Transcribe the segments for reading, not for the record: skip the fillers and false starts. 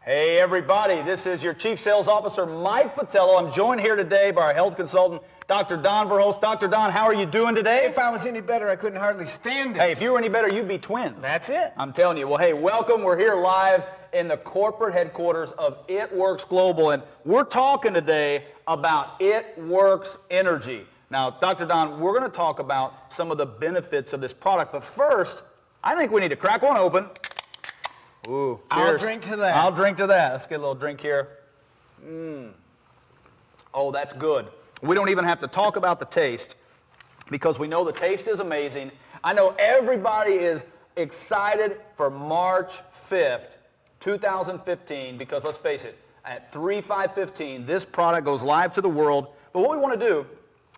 Hey everybody, this is your Chief Sales Officer, Mike Patello. I'm joined here today by our health consultant, Dr. Don Verhulst. Dr. Don, how are you doing today? If I was any better, I couldn't hardly stand it. Hey, if you were any better, you'd be twins. That's it. I'm telling you. Well, hey, welcome. We're here live in the corporate headquarters of It Works Global, and we're talking today about It Works Energy. Now, Dr. Don, we're going to talk about some of the benefits of this product, but first, I think we need to crack one open. Ooh, cheers. I'll drink to that. I'll drink to that. Let's get a little drink here. Oh, that's good. We don't even have to talk about the taste because we know the taste is amazing. I know everybody is excited for March 5th, 2015, because let's face it, at 3/5/15, this product goes live to the world. But what we want to do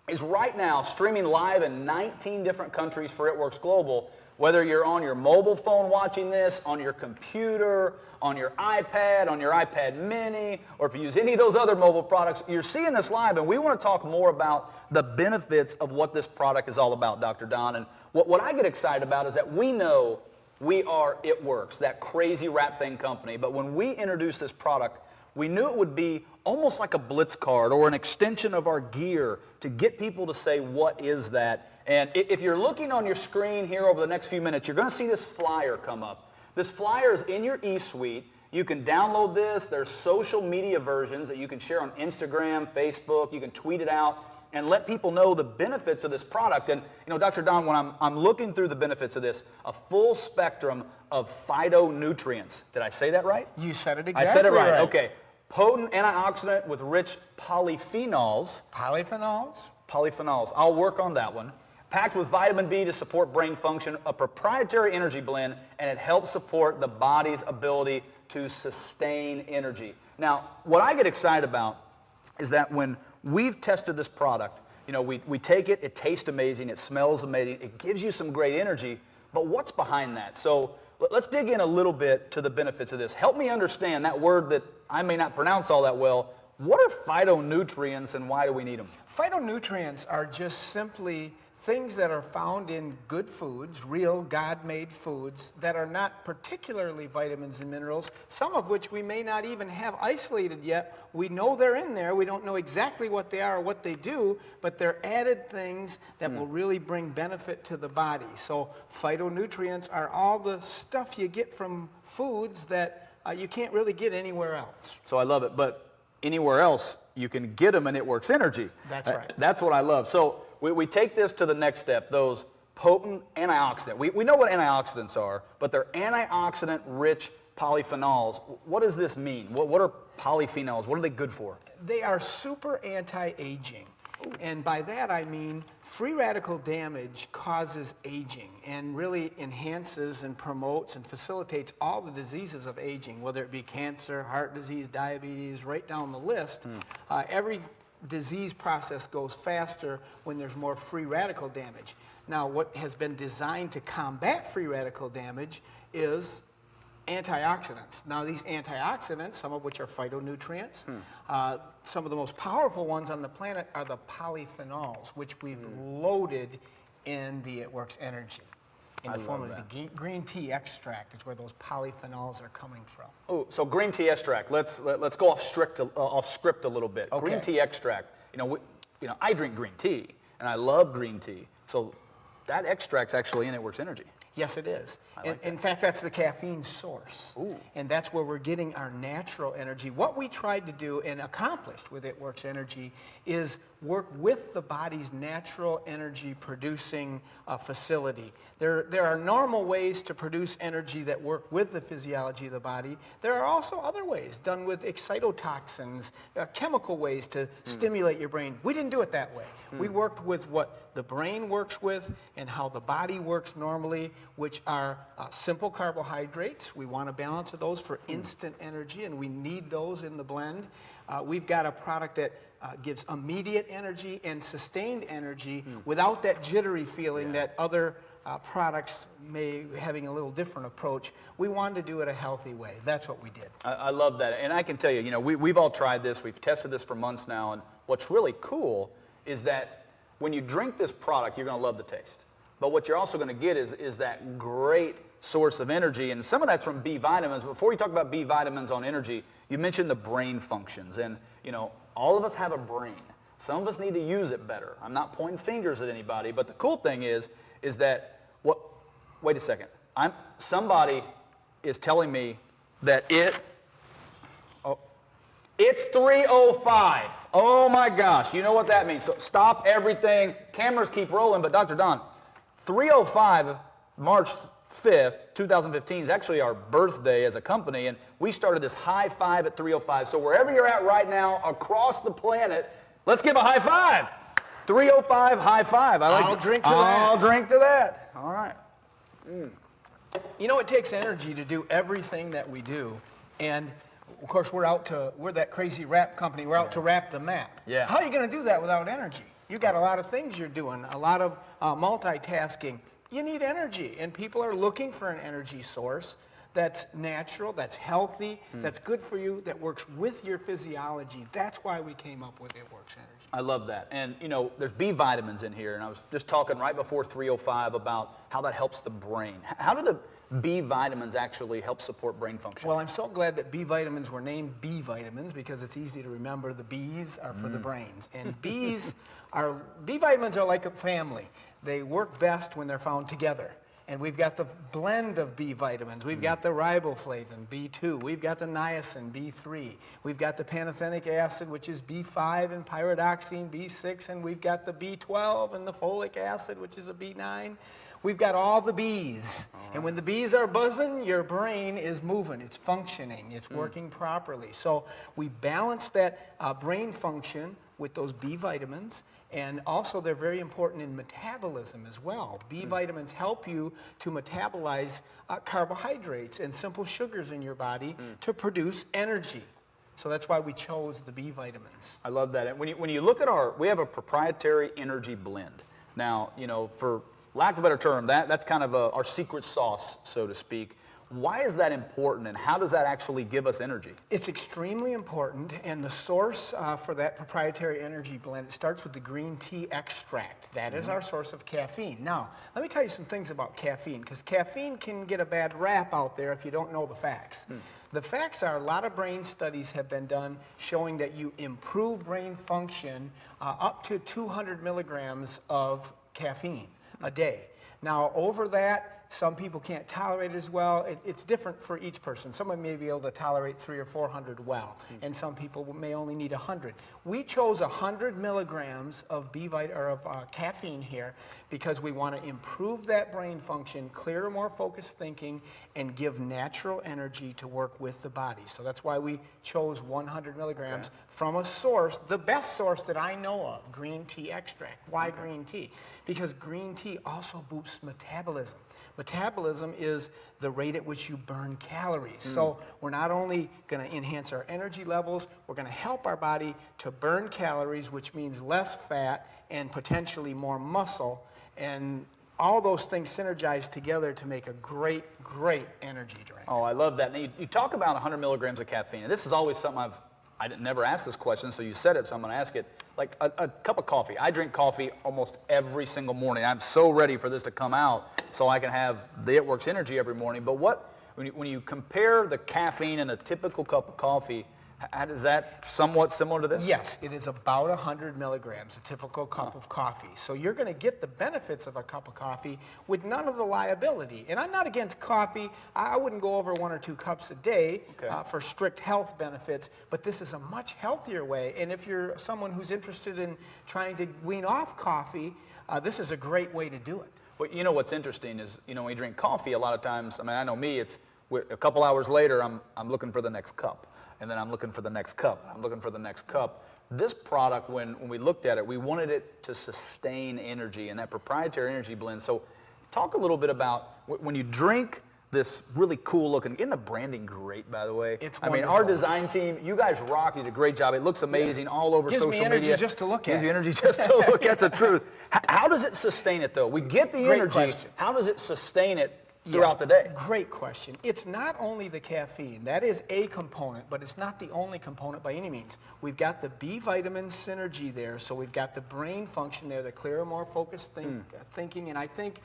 is right now, streaming live in 19 different countries for It Works Global, whether you're on your mobile phone watching this, on your computer, on your iPad, on your iPad mini, or if you use any of those other mobile products, you're seeing this live, and we want to talk more about the benefits of what this product is all about, Dr. Don. And what I get excited about is that we know we are It Works, that crazy wrap thing company, but when we introduced this product, we knew it would be almost like a blitz card or an extension of our gear to get people to say, what is that? And if you're looking on your screen here over the next few minutes, you're going to see this flyer come up. This flyer is in your eSuite. You can download this. There's social media versions that you can share on Instagram, Facebook. You can tweet it out and let people know the benefits of this product. And, you know, Dr. Don, when I'm looking through the benefits of this, a full spectrum of phytonutrients. Did I say that right? You said it exactly I said it right. Okay. Potent antioxidant with rich polyphenols. Polyphenols? Polyphenols. I'll work on that one. Packed with vitamin B to support brain function, a proprietary energy blend, and it helps support the body's ability to sustain energy. Now, what I get excited about is that when we've tested this product, you know, we take it, it tastes amazing, it smells amazing, it gives you some great energy, but what's behind that? So let's dig in a little bit to the benefits of this. Help me understand that word that I may not pronounce all that well. What are phytonutrients and why do we need them? Phytonutrients are just simply things that are found in good foods, real God-made foods, that are not particularly vitamins and minerals, some of which we may not even have isolated yet. We know they're in there. We don't know exactly what they are or what they do, but they're added things that will really bring benefit to the body. So phytonutrients are all the stuff you get from foods that you can't really get anywhere else. So I love it, but anywhere else, you can get them in It Works Energy. That's right. That's what I love. So we take this to the next step, those potent antioxidants. We know what antioxidants are, but they're antioxidant-rich polyphenols. What does this mean? What are polyphenols? What are they good for? They are super anti-aging. And by that I mean free radical damage causes aging and really enhances and promotes and facilitates all the diseases of aging, whether it be cancer, heart disease, diabetes, right down the list. Every disease process goes faster when there's more free radical damage. Now, what has been designed to combat free radical damage is antioxidants. Now, these antioxidants, some of which are phytonutrients, some of the most powerful ones on the planet are the polyphenols, which we've loaded in the It Works Energy. In the form of the green tea extract is where those polyphenols are coming from. Oh, so green tea extract. Let's go off script a little bit. Okay. Green tea extract. You know, I drink green tea, and I love green tea. So that extract's actually in It Works Energy. Yes, it is. Like in fact, that's the caffeine source. Ooh. And that's where we're getting our natural energy. What we tried to do and accomplished with It Works Energy is work with the body's natural energy producing facility. There are normal ways to produce energy that work with the physiology of the body. There are also other ways done with excitotoxins, chemical ways to stimulate your brain. We didn't do it that way. We worked with what the brain works with and how the body works normally, which are simple carbohydrates. We want a balance of those for instant energy, and we need those in the blend. We've got a product that gives immediate energy and sustained energy without that jittery feeling that other products may having a little different approach. We wanted to do it a healthy way. That's what we did. I love that. And I can tell you, you know, we've all tried this. We've tested this for months now. And what's really cool is that when you drink this product, you're going to love the taste. But what you're also going to get is that great source of energy, and some of that's from B vitamins. Before you talk about B vitamins on energy, you mentioned the brain functions, and all of us have a brain. Some of us need to use it better. I'm not pointing fingers at anybody, but the cool thing is that wait a second. Somebody is telling me that it's 3:05. Oh my gosh, you know what that means. So stop everything. Cameras keep rolling, but Dr. Don, 3:05, March 5th, 2015 is actually our birthday as a company, and we started this high five at 3:05. So wherever you're at right now across the planet, let's give a high five. 3:05 high five. I'll drink to that. I'll drink to that. All right. It takes energy to do everything that we do, and of course we're that crazy wrap company. We're out to wrap the map. Yeah. How are you going to do that without energy? You got a lot of things you're doing, a lot of multitasking. You need energy, and people are looking for an energy source that's natural, that's healthy, that's good for you, that works with your physiology. That's why we came up with It Works Energy. I love that. And there's B vitamins in here, and I was just talking right before 3:05 about how that helps the brain. How do the B vitamins actually help support brain function? Well, I'm so glad that B vitamins were named B vitamins because it's easy to remember the B's are for the brains. And B vitamins are like a family. They work best when they're found together. And we've got the blend of B vitamins. We've got the riboflavin, B2. We've got the niacin, B3. We've got the pantothenic acid, which is B5, and pyridoxine, B6. And we've got the B12 and the folic acid, which is a B9. We've got all the B's. And when the B's are buzzing, your brain is moving. It's functioning. It's working properly. So we balance that brain function with those B vitamins. And also, they're very important in metabolism as well. B vitamins help you to metabolize carbohydrates and simple sugars in your body to produce energy. So that's why we chose the B vitamins. I love that. And when you look at we have a proprietary energy blend. Now, for lack of a better term, that's kind of our secret sauce, so to speak. Why is that important, and how does that actually give us energy? It's extremely important, and the source for that proprietary energy blend, it starts with the green tea extract. That is our source of caffeine. Now, let me tell you some things about caffeine, because caffeine can get a bad rap out there if you don't know the facts. The facts are a lot of brain studies have been done showing that you improve brain function up to 200 milligrams of caffeine a day. Now, over that, some people can't tolerate it as well. It's different for each person. Someone may be able to tolerate 300 or 400 well, and some people may only need 100. We chose 100 milligrams of caffeine here because we want to improve that brain function, clearer, more focused thinking, and give natural energy to work with the body. So that's why we chose 100 milligrams from a source, the best source that I know of, green tea extract. Why green tea? Because green tea also boosts metabolism. Metabolism is the rate at which you burn calories. So we're not only going to enhance our energy levels, we're going to help our body to burn calories, which means less fat and potentially more muscle. And all those things synergize together to make a great, great energy drink. Oh, I love that. Now, you talk about 100 milligrams of caffeine, and this is always something I didn't never ask this question, so you said it, so I'm going to ask it. Like a cup of coffee. I drink coffee almost every single morning. I'm so ready for this to come out so I can have the It Works energy every morning. But when you compare the caffeine in a typical cup of coffee, is that somewhat similar to this? Yes, it is about 100 milligrams, a typical cup of coffee. So you're going to get the benefits of a cup of coffee with none of the liability. And I'm not against coffee. I wouldn't go over 1 or 2 cups a day for strict health benefits, but this is a much healthier way. And if you're someone who's interested in trying to wean off coffee, this is a great way to do it. Well, what's interesting is, when you drink coffee, a lot of times, I know me, it's a couple hours later, I'm looking for the next cup. And then I'm looking for the next cup. I'm looking for the next cup. This product, when we looked at it, we wanted it to sustain energy and that proprietary energy blend. So talk a little bit about when you drink this really cool looking, isn't the branding great, by the way? It's wonderful. Our design team, you guys rock. You did a great job. It looks amazing all over social media. Gives me energy just to look at. Gives you energy just to look. That's the truth. How does it sustain it, though? We get the Great energy. question. How does it sustain it throughout the day? Great question. It's not only the caffeine. That is a component, but it's not the only component by any means. We've got the B vitamin synergy there, so we've got the brain function there, the clearer, more focused thinking, and I think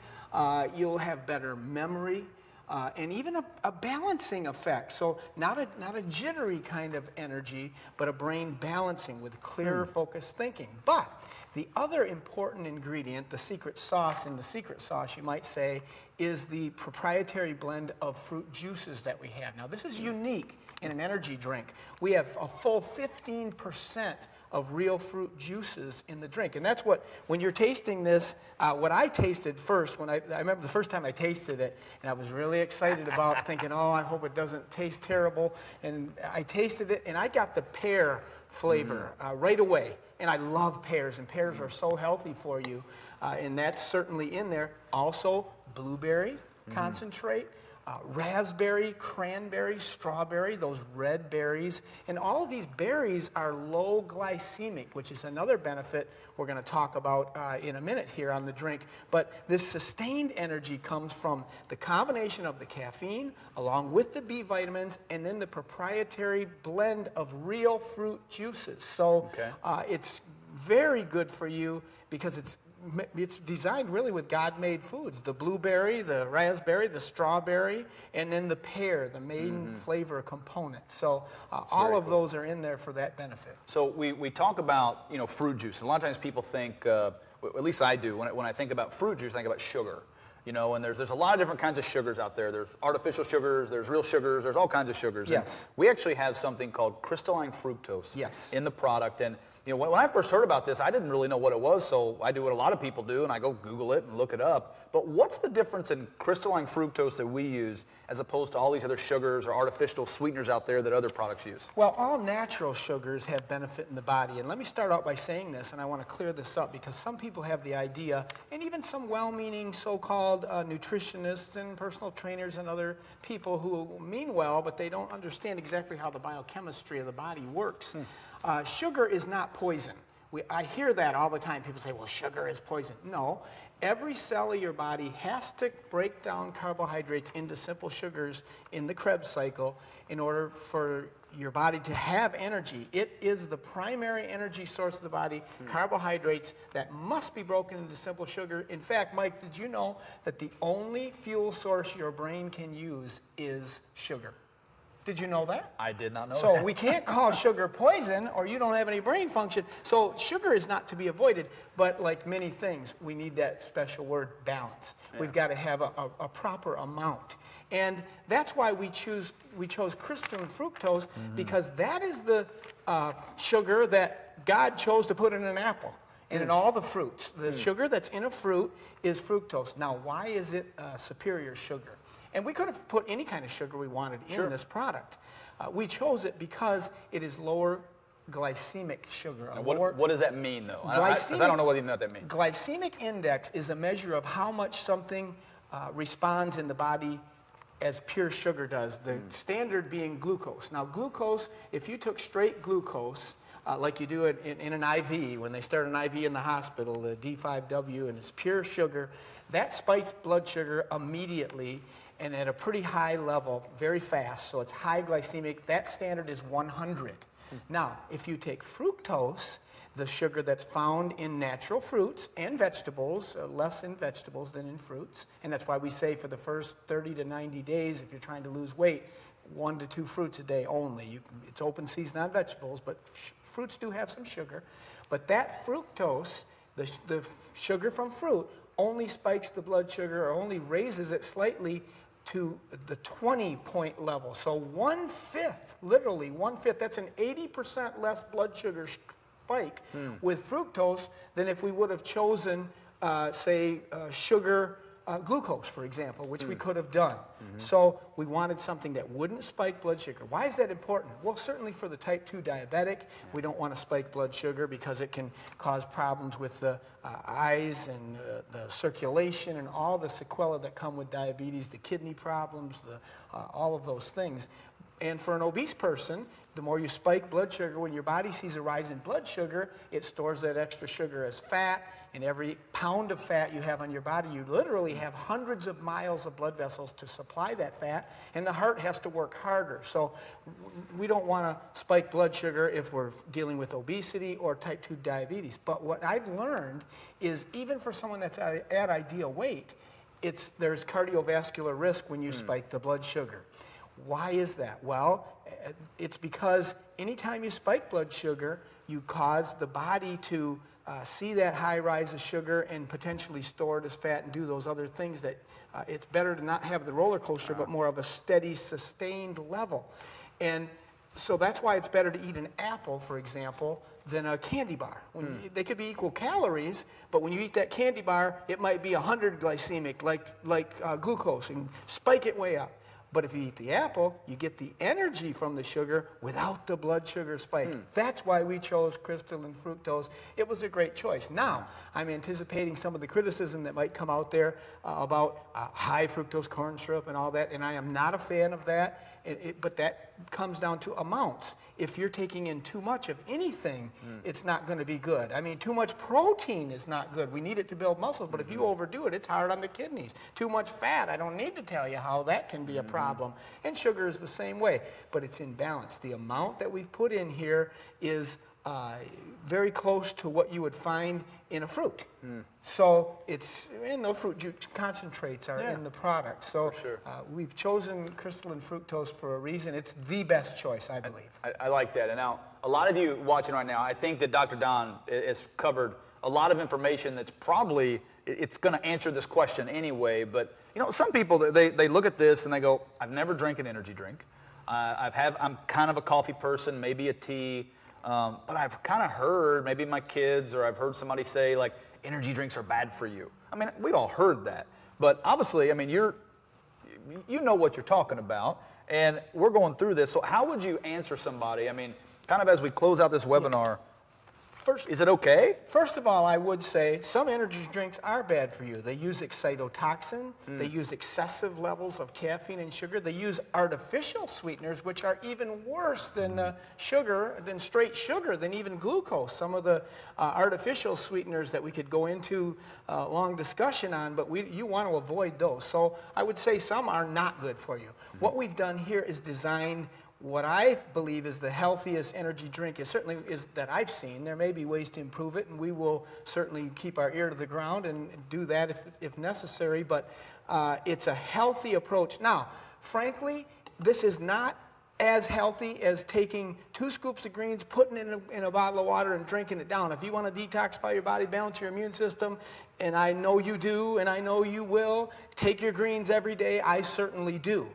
you'll have better memory. and even a balancing effect. So not a jittery kind of energy, but a brain balancing with clearer, focused thinking. But the other important ingredient, the secret sauce in the secret sauce, you might say, is the proprietary blend of fruit juices that we have. Now, this is unique in an energy drink. We have a full 15% of real fruit juices in the drink. And that's what, when you're tasting this, what I tasted first, I remember the first time I tasted it, and I was really excited about thinking, oh, I hope it doesn't taste terrible. And I tasted it, and I got the pear flavor right away. And I love pears, and pears are so healthy for you. And that's certainly in there. Also, blueberry concentrate, raspberry, cranberry, strawberry, those red berries. And all of these berries are low glycemic, which is another benefit we're going to talk about in a minute here on the drink. But this sustained energy comes from the combination of the caffeine along with the B vitamins and then the proprietary blend of real fruit juices. So it's very good for you because it's designed really with God-made foods. The blueberry, the raspberry, the strawberry, and then the pear, the main flavor component. So all of those are in there for that benefit. So we talk about, fruit juice. And a lot of times people think, at least I do, when I think about fruit juice, I think about sugar. And there's a lot of different kinds of sugars out there. There's artificial sugars, there's real sugars, there's all kinds of sugars. Yes. And we actually have something called crystalline fructose in the product. And when I first heard about this, I didn't really know what it was, so I do what a lot of people do, and I go Google it and look it up. But what's the difference in crystalline fructose that we use as opposed to all these other sugars or artificial sweeteners out there that other products use? Well, all natural sugars have benefit in the body. And let me start out by saying this, and I want to clear this up because some people have the idea, and even some well-meaning so-called nutritionists and personal trainers and other people who mean well, but they don't understand exactly how the biochemistry of the body works. Sugar is not poison. I hear that all the time. People say, well, sugar is poison. No. Every cell of your body has to break down carbohydrates into simple sugars in the Krebs cycle in order for your body to have energy. It is the primary energy source of the body, carbohydrates that must be broken into simple sugar. In fact, Mike, did you know that the only fuel source your brain can use is sugar? Did you know that? I did not know so that. We can't call sugar poison or you don't have any brain function. So sugar is not to be avoided, but like many things, we need that special word, balance. We've got to have a proper amount. And that's why we chose crystalline fructose because that is the sugar that God chose to put in an apple and in all the fruits. The sugar that's in a fruit is fructose. Now, why is it superior sugar? And we could have put any kind of sugar we wanted in this product. We chose it because it is lower glycemic sugar. What does that mean, though? I don't know what even that means. Glycemic index is a measure of how much something responds in the body as pure sugar does, the standard being glucose. Now, glucose, if you took straight glucose, like you do it in an IV, when they start an IV in the hospital, the D5W, and it's pure sugar, that spikes blood sugar immediately and at a pretty high level, very fast, so it's high glycemic. That standard is 100. Now, if you take fructose, the sugar that's found in natural fruits and vegetables, less in vegetables than in fruits, and that's why we say for the first 30 to 90 days, if you're trying to lose weight, 1 to 2 fruits a day only. It's open season on vegetables, but fruits do have some sugar. But that fructose, the sugar from fruit, only spikes the blood sugar or only raises it slightly to the 20-point level. So 1/5, literally 1/5, that's an 80% less blood sugar spike with fructose than if we would have chosen, say, sugar glucose, for example, which we could have done. So we wanted something that wouldn't spike blood sugar. Why is that important? Well, certainly for the type 2 diabetic, we don't want to spike blood sugar because it can cause problems with the eyes and the circulation and all the sequelae that come with diabetes, the kidney problems, all of those things. And for an obese person, the more you spike blood sugar, when your body sees a rise in blood sugar, it stores that extra sugar as fat. And every pound of fat you have on your body, you literally have hundreds of miles of blood vessels to supply that fat. And the heart has to work harder. So we don't want to spike blood sugar if we're dealing with obesity or type 2 diabetes. But what I've learned is even for someone that's at ideal weight, there's cardiovascular risk when you spike the blood sugar. Why is that? Well, it's because anytime you spike blood sugar, you cause the body to see that high rise of sugar and potentially store it as fat and do those other things that it's better to not have the roller coaster, but more of a steady, sustained level. And so that's why it's better to eat an apple, for example, than a candy bar. They could be equal calories, but when you eat that candy bar, it might be 100 glycemic, like glucose, and spike it way up. But if you eat the apple, you get the energy from the sugar without the blood sugar spike. That's why we chose crystalline fructose. It was a great choice. Now, I'm anticipating some of the criticism that might come out there about high fructose corn syrup and all that, and I am not a fan of that. But that comes down to amounts. If you're taking in too much of anything, it's not going to be good. I mean, too much protein is not good. We need it to build muscles, but if you overdo it, it's hard on the kidneys. Too much fat, I don't need to tell you how that can be a problem. And sugar is the same way, but it's in balance. The amount that we've put in here is very close to what you would find in a fruit. So it's, and the fruit juice concentrates are in the product. So we've chosen crystalline fructose for a reason. It's the best choice, I believe. I like that. And now, a lot of you watching right now, I think that Dr. Don has covered a lot of information that's probably, it's going to answer this question anyway. But, you know, some people, they look at this and they go, I've never drank an energy drink. I'm kind of a coffee person, maybe a tea. But I've kind of heard, maybe my kids, or I've heard somebody say, like, energy drinks are bad for you. I mean, we've all heard that. But obviously, I mean, you know what you're talking about, and we're going through this. So how would you answer somebody, I mean, kind of as we close out this webinar, is it okay? First of all, I would say some energy drinks are bad for you. They use excitotoxin. They use excessive levels of caffeine and sugar. They use artificial sweeteners, which are even worse than sugar, than straight sugar, than even glucose. Some of the artificial sweeteners that we could go into a long discussion on, but you want to avoid those. So I would say some are not good for you. What we've done here is designed what I believe is the healthiest energy drink, certainly is that I've seen. There may be ways to improve it, and we will certainly keep our ear to the ground and do that if necessary, but it's a healthy approach. Now, frankly, this is not as healthy as taking 2 scoops of greens, putting it in a bottle of water and drinking it down. If you want to detoxify your body, balance your immune system, and I know you do, and I know you will, take your greens every day. I certainly do.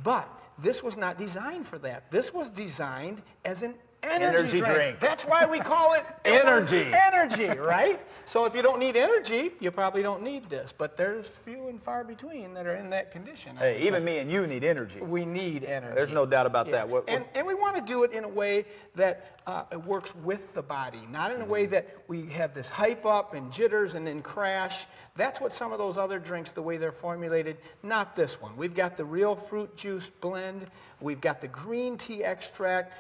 But this was not designed for that. This was designed as an energy drink. That's why we call it energy. Energy, right? So if you don't need energy, you probably don't need this. But there's few and far between that are in that condition. Hey, even me and you need energy. We need energy. There's no doubt about that. And we want to do it in a way that it works with the body, not in a way that we have this hype up and jitters and then crash. That's what some of those other drinks, the way they're formulated, not this one. We've got the real fruit juice blend. We've got the green tea extract,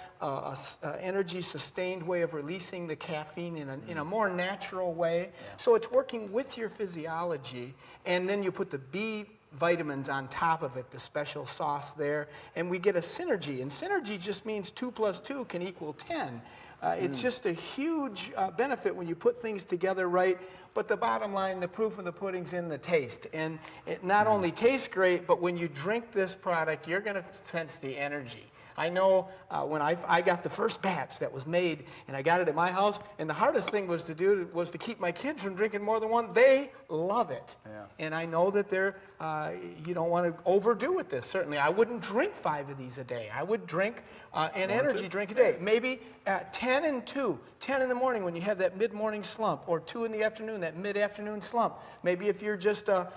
energy sustained way of releasing the caffeine in a more natural way. So it's working with your physiology, and then you put the B vitamins on top of it, the special sauce there, and we get a synergy. And synergy just means 2 + 2 can equal 10. It's just a huge benefit when you put things together right. But the bottom line, the proof of the pudding's in the taste. And it not only tastes great, but when you drink this product, you're going to sense the energy. I know when I got the first batch that was made, and I got it at my house, and the hardest thing was to keep my kids from drinking more than one. They love it. Yeah. And I know that you don't want to overdo with this. Certainly, I wouldn't drink 5 of these a day. I would drink an energy drink a day. Maybe 10 and 2. 10 in the morning when you have that mid-morning slump, or 2 in the afternoon, that mid-afternoon slump. Maybe if you're just a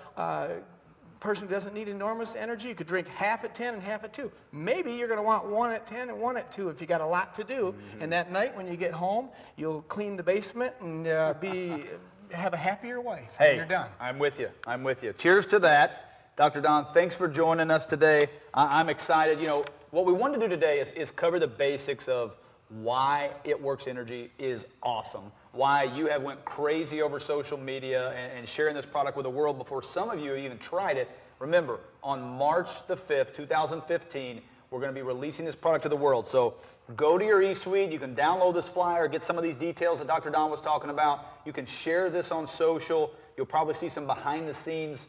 person who doesn't need enormous energy, you could drink half at 10 and half at 2. Maybe you're going to want 1 at 10 and 1 at 2 if you got a lot to do. And that night when you get home, you'll clean the basement and have a happier wife when you're done. I'm with you. I'm with you. Cheers to that. Dr. Don, thanks for joining us today. I'm excited. You know, what we want to do today is cover the basics of why It Works Energy is awesome, why you have went crazy over social media and sharing this product with the world before some of you have even tried it. Remember, on March the 5th, 2015, we're going to be releasing this product to the world. So go to your eSuite. You can download this flyer, get some of these details that Dr. Don was talking about. You can share this on social. You'll probably see some behind-the-scenes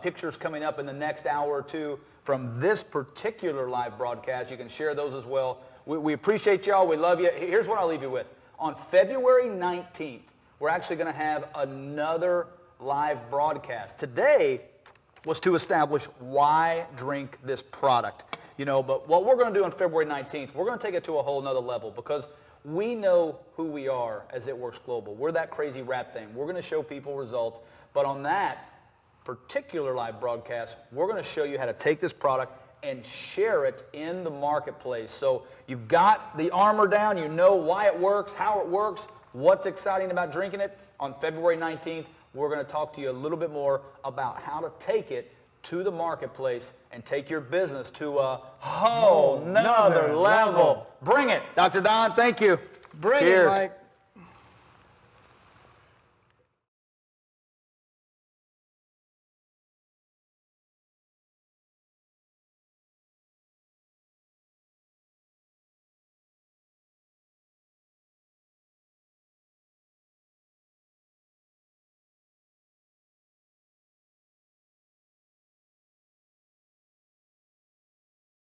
pictures coming up in the next hour or two from this particular live broadcast. You can share those as well. We appreciate y'all. We love you. Here's what I'll leave you with. On February 19th, we're actually going to have another live broadcast. Today was to establish why drink this product. But what we're going to do on February 19th, we're going to take it to a whole nother level because we know who we are as It Works Global. We're that crazy rap thing. We're going to show people results. But on that particular live broadcast, we're going to show you how to take this product and share it in the marketplace. So you've got the armor down. You know why it works, how it works, what's exciting about drinking it. On February 19th, we're going to talk to you a little bit more about how to take it to the marketplace and take your business to a whole nother level. Bring it. Dr. Don, thank you. Bring Cheers. it, Mike.